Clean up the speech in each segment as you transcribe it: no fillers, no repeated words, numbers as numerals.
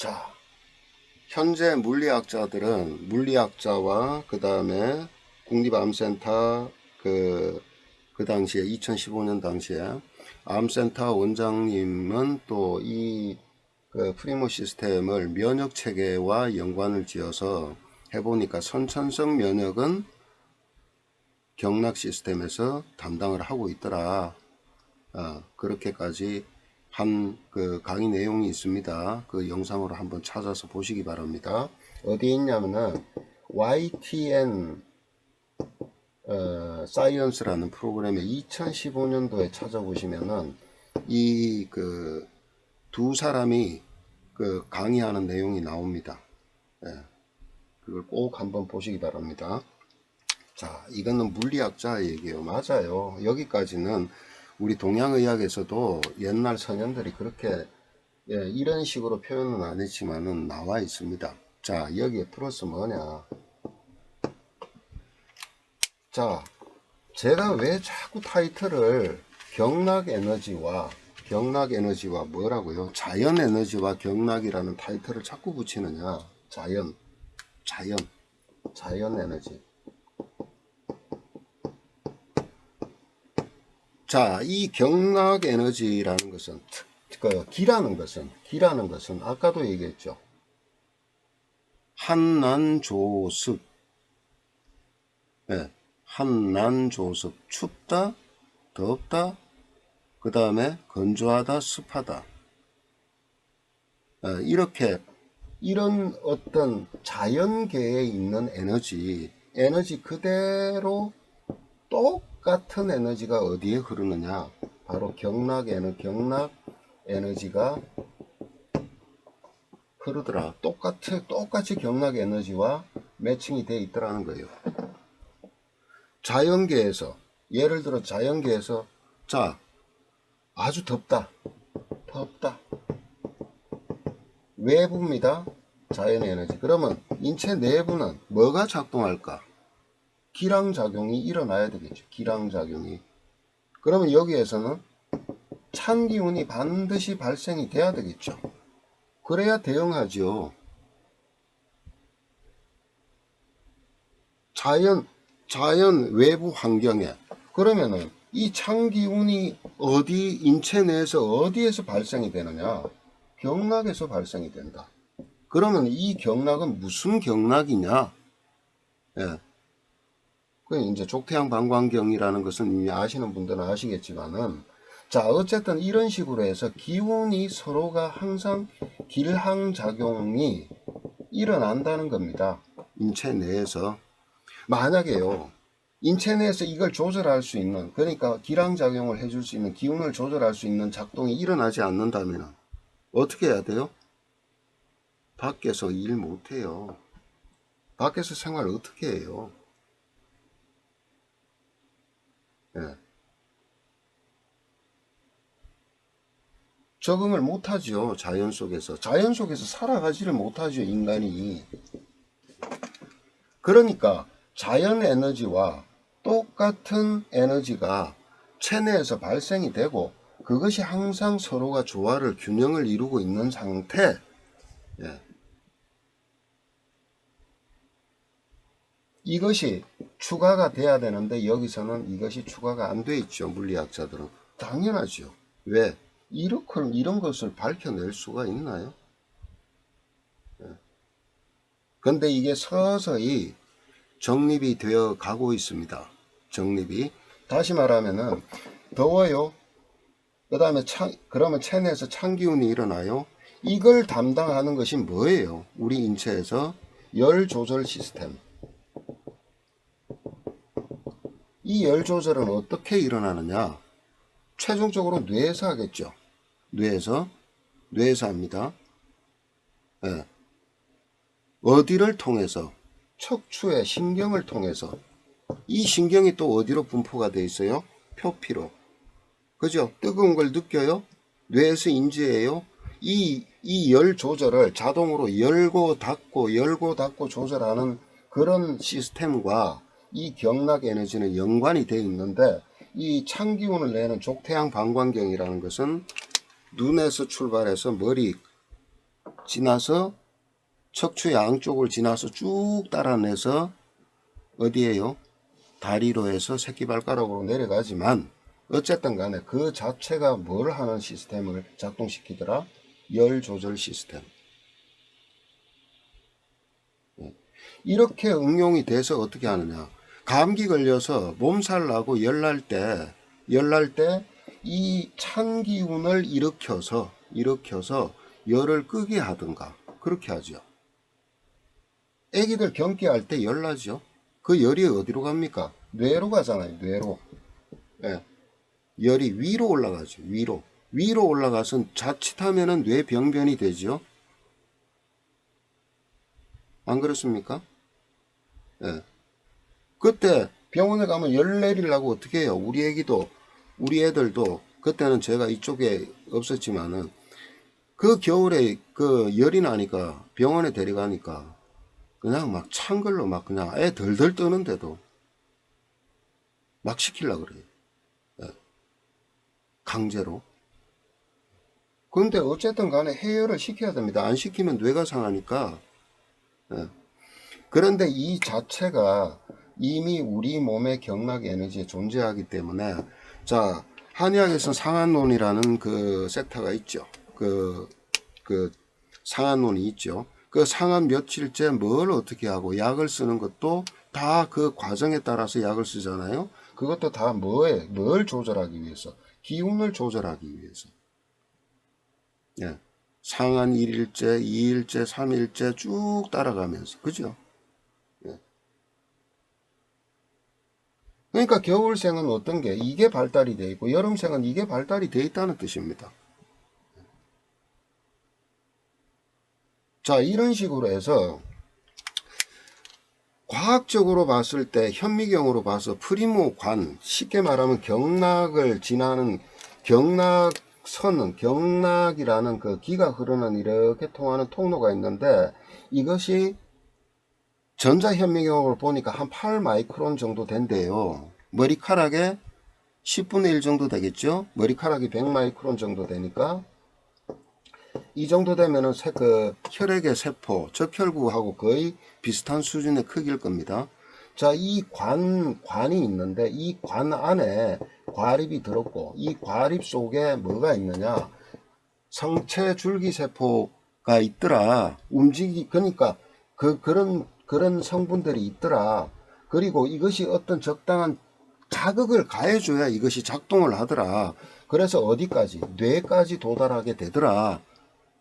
자, 현재 물리학자들은 물리학자와 그 다음에 국립암센터 그 당시에 2015년 당시에 암센터 원장님은 또 이 프리모 시스템을 면역 체계와 연관을 지어서 해보니까 선천성 면역은 경락 시스템에서 담당을 하고 있더라. 그렇게까지 한 그 강의 내용이 있습니다. 그 영상으로 한번 찾아서 보시기 바랍니다. 어디에 있냐면은 YTN 사이언스라는 프로그램에 2015년도에 찾아보시면은 이 두 사람이 그 강의하는 내용이 나옵니다. 그걸 꼭 한번 보시기 바랍니다. 자, 이거는 물리학자 얘기예요. 맞아요. 여기까지는 우리 동양의학에서도 옛날 선현들이 그렇게 이런 식으로 표현은 안 했지만은 나와 있습니다. 자, 여기에 플러스 뭐냐. 자, 제가 왜 자꾸 타이틀을 경락에너지와 뭐라고요? 자연에너지와 경락이라는 타이틀을 자꾸 붙이느냐. 자연에너지. 자, 이 경락 에너지라는 것은 기라는 것은 아까도 얘기했죠. 한난조습, 한난조습, 춥다, 덥다, 그 다음에 건조하다, 습하다. 이렇게 이런 어떤 자연계에 있는 에너지 그대로 똑같은 에너지가 어디에 흐르느냐. 바로 경락 에너지가 흐르더라. 똑같이 경락 에너지와 매칭이 되어 있더라는 거예요. 자연계에서, 예를 들어 자연계에서, 자, 아주 덥다. 외부입니다. 자연 에너지. 그러면 인체 내부는 뭐가 작동할까? 기량작용이 일어나야 되겠죠. 기량작용이. 그러면 여기에서는 찬 기운이 반드시 발생이 돼야 되겠죠. 그래야 대응하죠. 자연 외부 환경에. 그러면은 이 찬 기운이 인체 내에서 어디에서 발생이 되느냐? 경락에서 발생이 된다. 그러면 이 경락은 무슨 경락이냐? 그 이제 족태양 방광경이라는 것은 이미 아시는 분들은 아시겠지만은, 자, 어쨌든 이런 식으로 해서 기운이 서로가 항상 길항작용이 일어난다는 겁니다. 인체 내에서. 만약에요, 인체 내에서 이걸 조절할 수 있는, 그러니까 기량작용을 해줄 수 있는, 기운을 조절할 수 있는 작동이 일어나지 않는다면 어떻게 해야 돼요? 밖에서 일 못해요. 밖에서 생활 어떻게 해요? 적응을 못하죠. 자연 속에서 살아가지를 못하죠, 인간이. 그러니까 자연 에너지와 똑같은 에너지가 체내에서 발생이 되고, 그것이 항상 서로가 조화를, 균형을 이루고 있는 상태. 이것이 추가가 돼야 되는데, 여기서는 이것이 추가가 안 돼 있죠. 물리학자들은. 당연하죠. 왜? 이런 것을 밝혀낼 수가 있나요? 근데 이게 서서히 정립이 되어 가고 있습니다. 정립이. 다시 말하면은, 더워요. 그 다음에 그러면 체내에서 찬 기운이 일어나요. 이걸 담당하는 것이 뭐예요? 우리 인체에서 열 조절 시스템. 이 열 조절은 어떻게 일어나느냐? 최종적으로 뇌에서 하겠죠. 뇌에서 합니다. 어디를 통해서? 척추의 신경을 통해서. 이 신경이 또 어디로 분포가 되어 있어요? 표피로. 그죠? 뜨거운 걸 느껴요? 뇌에서 인지해요? 이 열 조절을 자동으로 열고 닫고 조절하는 그런 시스템과 이 경락 에너지는 연관이 되어 있는데, 이 찬 기운을 내는 족태양 방광경이라는 것은 눈에서 출발해서 머리, 지나서 척추 양쪽을 지나서 쭉 따라내서 어디에요? 다리로 해서 새끼발가락으로 내려가지만 어쨌든 간에 그 자체가 뭘 하는 시스템을 작동시키더라? 열 조절 시스템. 이렇게 응용이 돼서 어떻게 하느냐? 감기 걸려서 몸살 나고 열날 때 이 찬 기운을 일으켜서 열을 끄게 하든가 그렇게 하죠. 애기들 경기할 때 열나죠. 그 열이 어디로 갑니까? 뇌로 가잖아요. 뇌로. 예. 열이 위로 올라가죠. 위로 올라가서 자칫하면은 뇌병변이 되죠. 안 그렇습니까? 예. 그때 병원에 가면 열 내리려고 어떻게 해요? 우리 애들도 그때는 제가 이쪽에 없었지만은 그 겨울에 그 열이 나니까 병원에 데려가니까 그냥 막 찬 걸로 막 그냥 애 덜덜 떠는데도 막 시키려고 그래요. 예. 강제로. 근데 어쨌든 간에 해열을 시켜야 됩니다. 안 시키면 뇌가 상하니까. 예. 그런데 이 자체가 이미 우리 몸의 경락 에너지에 존재하기 때문에 자 한의학에서 상한론이라는 그 섹터가 있죠. 그 상한론이 있죠. 그 상한 며칠째 뭘 어떻게 하고 약을 쓰는 것도 다 그 과정에 따라서 약을 쓰잖아요. 그것도 다 뭘 조절하기 위해서? 기운을 조절하기 위해서. 예. 상한 1일째, 2일째, 3일째 쭉 따라가면서. 그죠? 예. 그러니까 겨울생은 어떤 게 이게 발달이 되어 있고 여름생은 이게 발달이 되어 있다는 뜻입니다. 자, 이런 식으로 해서 과학적으로 봤을 때 현미경으로 봐서 프리모관, 쉽게 말하면 경락을 지나는 경락선은 경락이라는 그 기가 흐르는 이렇게 통하는 통로가 있는데 이것이 전자현미경으로 보니까 한 8마이크론 정도 된대요. 머리카락에 10분의 1 정도 되겠죠? 머리카락이 100마이크론 정도 되니까 이 정도 되면은 그 혈액의 세포, 적혈구하고 거의 비슷한 수준의 크기일 겁니다. 자, 이 관이 있는데 이 관 안에 과립이 들었고 이 과립 속에 뭐가 있느냐? 성체 줄기세포가 있더라. 그러니까 그런 성분들이 있더라. 그리고 이것이 어떤 적당한 자극을 가해줘야 이것이 작동을 하더라. 그래서 어디까지? 뇌까지 도달하게 되더라.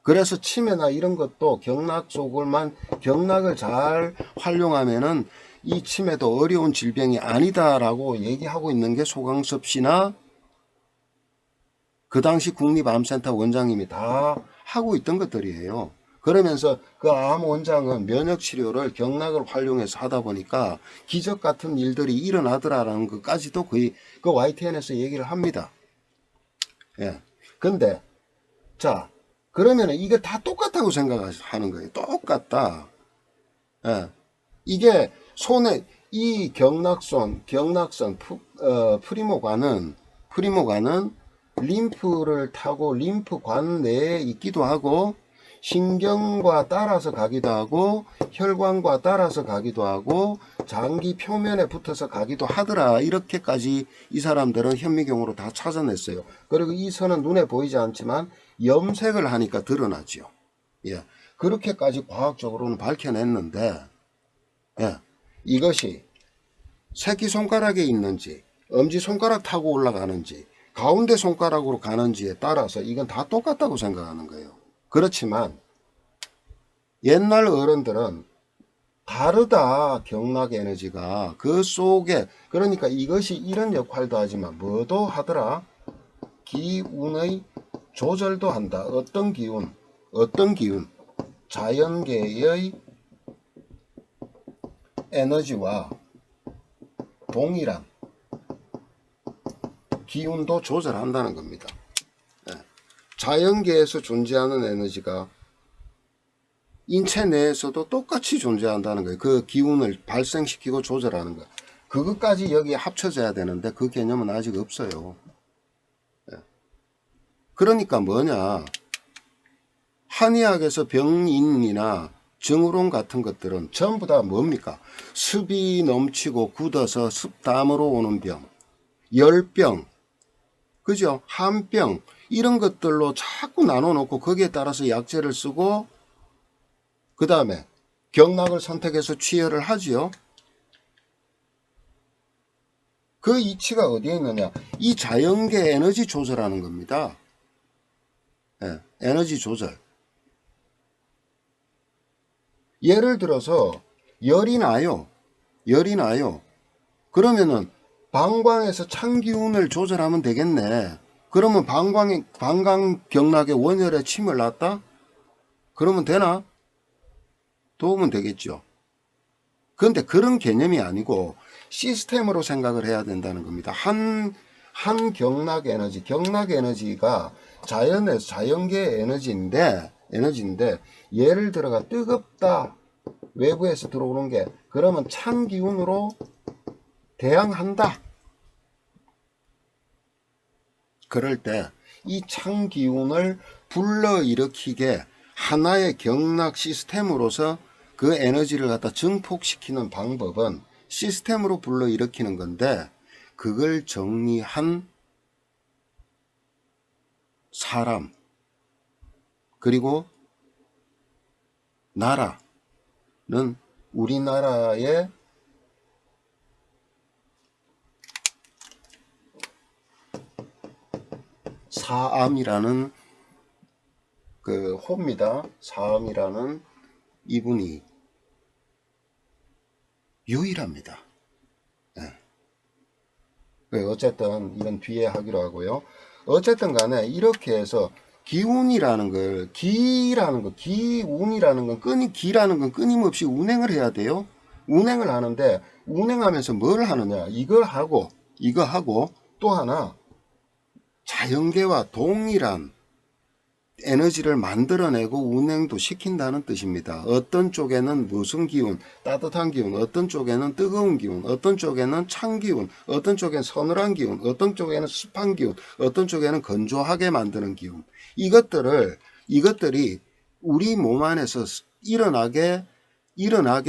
그래서 치매나 이런 것도 경락을 잘 활용하면은 이 치매도 어려운 질병이 아니다라고 얘기하고 있는 게 소강섭 씨나 그 당시 국립암센터 원장님이 다 하고 있던 것들이에요. 그러면서 그 암 원장은 면역 치료를 경락을 활용해서 하다 보니까 기적 같은 일들이 일어나더라라는 것까지도 거의 그 YTN에서 얘기를 합니다. 예. 근데 자, 그러면은 이게 다 똑같다고 생각하는 거예요. 똑같다. 예. 이게 손에 이 경락선 프리모관은 림프를 타고 림프관 내에 있기도 하고 신경과 따라서 가기도 하고 혈관과 따라서 가기도 하고 장기 표면에 붙어서 가기도 하더라. 이렇게까지 이 사람들은 현미경으로 다 찾아냈어요. 그리고 이 선은 눈에 보이지 않지만 염색을 하니까 드러나죠. 예. 그렇게까지 과학적으로는 밝혀냈는데 예. 이것이 새끼손가락에 있는지 엄지손가락 타고 올라가는지 가운데 손가락으로 가는지에 따라서 이건 다 똑같다고 생각하는 거예요. 그렇지만 옛날 어른들은 다르다. 경락 에너지가 그 속에 그러니까 이것이 이런 역할도 하지만 뭐도 하더라. 기운의 조절도 한다. 어떤 기운 자연계의 에너지와 동일한 기운도 조절한다는 겁니다. 자연계에서 존재하는 에너지가 인체 내에서도 똑같이 존재한다는 거예요. 그 기운을 발생시키고 조절하는 거. 그것까지 여기에 합쳐져야 되는데 그 개념은 아직 없어요. 그러니까 뭐냐. 한의학에서 병인이나 증후론 같은 것들은 전부 다 뭡니까? 습이 넘치고 굳어서 습담으로 오는 병, 열병, 그죠? 한병, 이런 것들로 자꾸 나눠놓고 거기에 따라서 약재를 쓰고 그 다음에 경락을 선택해서 취혈을 하지요. 그 이치가 어디에 있느냐? 이 자연계 에너지 조절하는 겁니다. 예, 에너지 조절. 예를 들어서 열이 나요. 그러면은 방광에서 찬 기운을 조절하면 되겠네. 그러면 방광 경락의 원혈에 침을 놨다? 그러면 되나? 도움은 되겠죠. 그런데 그런 개념이 아니고 시스템으로 생각을 해야 된다는 겁니다. 한 경락 에너지가 자연에서 자연계의 에너지인데 예를 들어가 뜨겁다, 외부에서 들어오는 게, 그러면 찬 기운으로 대항한다. 그럴 때 이 찬 기운을 불러일으키게 하나의 경락 시스템으로서 그 에너지를 갖다 증폭시키는 방법은 시스템으로 불러일으키는 건데, 그걸 정리한 사람 그리고 나라는 우리나라의 사암이라는 그 호입니다. 사암이라는 이분이 유일합니다. 네. 어쨌든 이건 뒤에 하기로 하고요. 어쨌든 간에 이렇게 해서 기운이라는 걸, 기운이라는 건 기라는 건 끊임없이 운행을 해야 돼요. 운행을 하는데, 운행하면서 뭘 하느냐? 이거 하고 또 하나, 자연계와 동일한 에너지를 만들어내고 운행도 시킨다는 뜻입니다. 어떤 쪽에는 무슨 기운, 따뜻한 기운, 어떤 쪽에는 뜨거운 기운, 어떤 쪽에는 찬 기운, 어떤 쪽에는 서늘한 기운, 어떤 쪽에는 습한 기운, 어떤 쪽에는 건조하게 만드는 기운. 이것들이 우리 몸 안에서 일어나게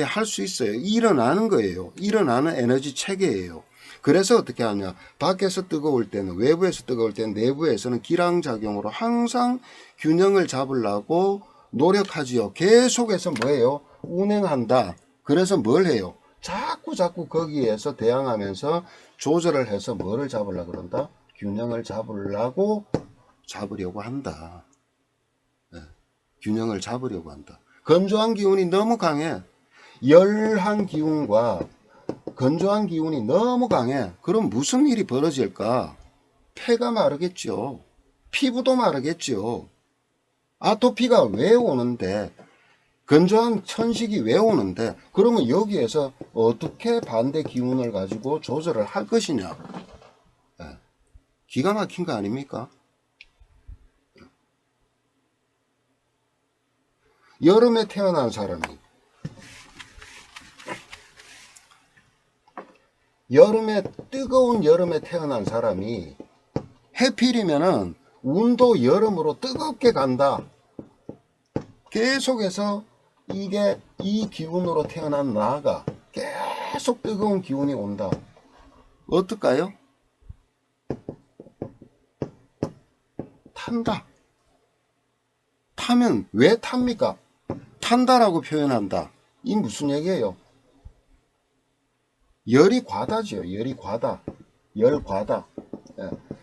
할 수 있어요. 일어나는 거예요. 일어나는 에너지 체계예요. 그래서 어떻게 하냐? 밖에서 뜨거울 때는, 외부에서 뜨거울 때는, 내부에서는 기량작용으로 항상 균형을 잡으려고 노력하지요. 계속해서 뭐예요? 운행한다. 그래서 뭘 해요? 자꾸 거기에서 대항하면서 조절을 해서 뭐를 잡으려고 그런다? 균형을 잡으려고 한다. 네. 균형을 잡으려고 한다. 건조한 기운이 너무 강해. 열한 기운과 건조한 기운이 너무 강해. 그럼 무슨 일이 벌어질까? 폐가 마르겠죠. 피부도 마르겠죠. 아토피가 왜 오는데, 건조한 천식이 왜 오는데, 그러면 여기에서 어떻게 반대 기운을 가지고 조절을 할 것이냐? 기가 막힌 거 아닙니까? 여름에 태어난 사람이, 뜨거운 여름에 태어난 사람이 해필이면은 운도 여름으로 뜨겁게 간다. 계속해서 이 기운으로 태어난 나가 계속 뜨거운 기운이 온다. 어떨까요? 탄다. 타면 왜 탑니까? 탄다라고 표현한다. 이 무슨 얘기예요? 열이 과다죠. 열이 과다. 열 과다.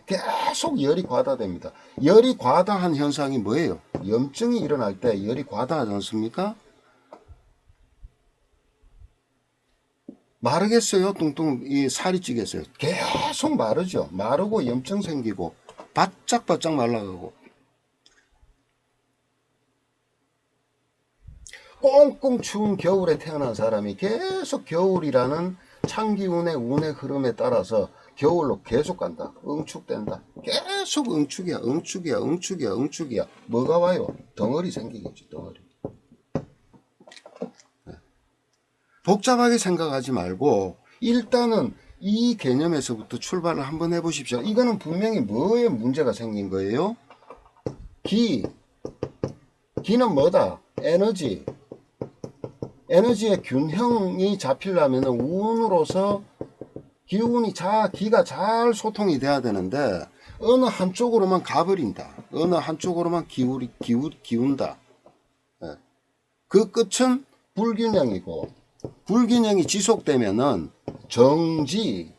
계속 열이 과다됩니다. 열이 과다한 현상이 뭐예요? 염증이 일어날 때 열이 과다하지 않습니까? 마르겠어요? 뚱뚱 살이 찌겠어요? 계속 마르죠. 마르고 염증 생기고 바짝바짝 말라가고 꽁꽁 추운 겨울에 태어난 사람이 계속 겨울이라는 찬기운의 운의 흐름에 따라서 겨울로 계속 간다. 응축된다. 계속 응축이야. 뭐가 와요? 덩어리 생기겠지. 덩어리. 복잡하게 생각하지 말고 일단은 이 개념에서부터 출발을 한번 해보십시오. 이거는 분명히 뭐에 문제가 생긴 거예요? 기는 뭐다? 에너지. 에너지의 균형이 잡히려면 운으로서 기가 잘 소통이 돼야 되는데 어느 한쪽으로만 가버린다. 어느 한쪽으로만 기운다. 예. 그 끝은 불균형이고, 불균형이 지속되면은 정지,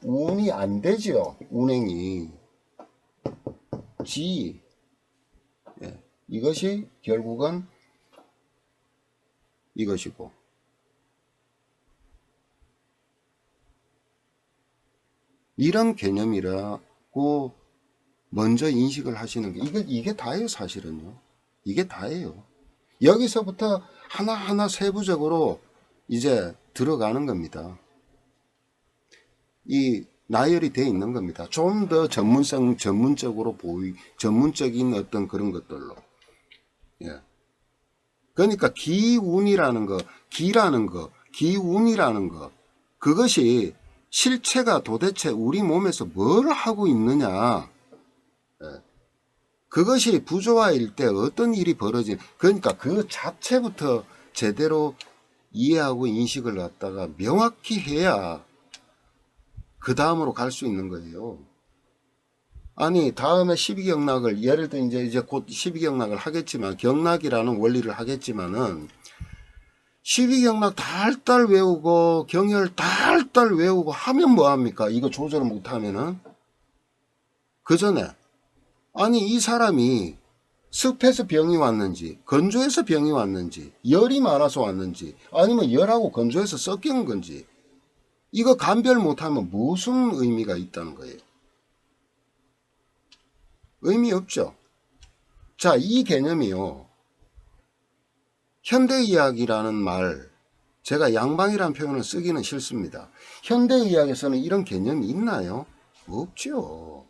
운이 안 되지요. 운행이. 예. 이것이 결국은 이것이고. 이런 개념이라고 먼저 인식을 하시는 게, 이게 다예요, 사실은요. 이게 다예요. 여기서부터 하나하나 세부적으로 이제 들어가는 겁니다. 이 나열이 되어 있는 겁니다. 좀 더 전문적으로 전문적인 어떤 그런 것들로. 예. 그러니까 기운이라는 거, 기운이라는 거, 그것이 실체가 도대체 우리 몸에서 뭘 하고 있느냐. 예. 그것이 부조화일 때 어떤 일이 벌어지는, 그러니까 그 자체부터 제대로 이해하고 인식을 갖다가 명확히 해야 그 다음으로 갈 수 있는 거예요. 아니, 다음에 12경락을, 예를 들어 이제 곧 12경락을 하겠지만, 경락이라는 원리를 하겠지만은, 12경락 달달 외우고, 경열 달달 외우고 하면 뭐합니까? 이거 조절을 못하면은? 그 전에, 아니, 이 사람이 습해서 병이 왔는지, 건조해서 병이 왔는지, 열이 많아서 왔는지, 아니면 열하고 건조해서 섞인 건지, 이거 감별 못하면 무슨 의미가 있다는 거예요? 의미 없죠. 자, 이 개념이요. 현대의학이라는 말, 제가 양방이라는 표현을 쓰기는 싫습니다. 현대의학에서는 이런 개념이 있나요? 없죠.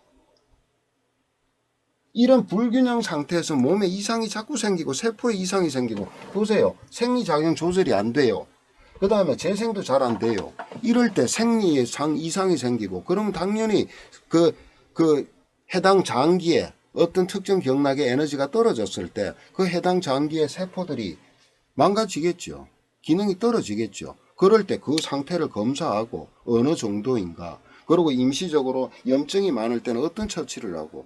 이런 불균형 상태에서 몸에 이상이 자꾸 생기고 세포에 이상이 생기고, 보세요. 생리작용 조절이 안 돼요. 그 다음에 재생도 잘 안 돼요. 이럴 때 생리에 이상이 생기고, 그러면 당연히 그 해당 장기에 어떤 특정 경락의 에너지가 떨어졌을 때 그 해당 장기의 세포들이 망가지겠죠. 기능이 떨어지겠죠. 그럴 때 그 상태를 검사하고 어느 정도인가, 그리고 임시적으로 염증이 많을 때는 어떤 처치를 하고,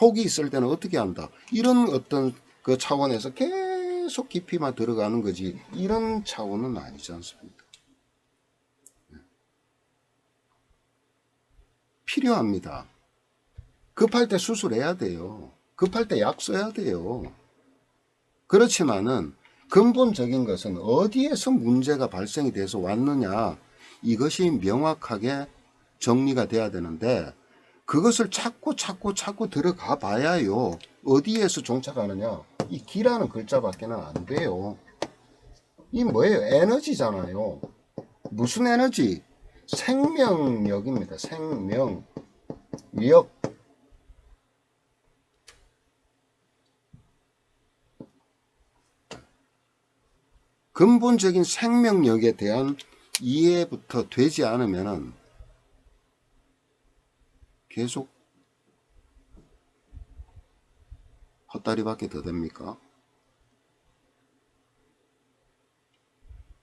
혹이 있을 때는 어떻게 한다. 이런 어떤 그 차원에서 계속 깊이만 들어가는 거지, 이런 차원은 아니지 않습니까? 필요합니다. 급할 때 수술해야 돼요. 급할 때 약 써야 돼요. 그렇지만은 근본적인 것은 어디에서 문제가 발생이 돼서 왔느냐, 이것이 명확하게 정리가 돼야 되는데, 그것을 찾고 들어가 봐야요. 어디에서 종착하느냐, 이 기라는 글자밖에는 안 돼요. 이 뭐예요? 에너지잖아요. 무슨 에너지? 생명력입니다. 생명력. 근본적인 생명력에 대한 이해부터 되지 않으면 계속 헛다리밖에 더 됩니까?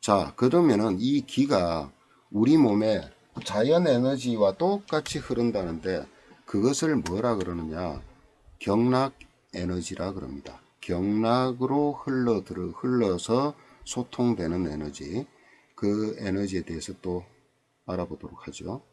자, 그러면은 이 기가 우리 몸에 자연 에너지와 똑같이 흐른다는데, 그것을 뭐라 그러느냐? 경락 에너지라 그럽니다. 경락으로 흘러서 소통되는 에너지, 그 에너지에 대해서 또 알아보도록 하죠.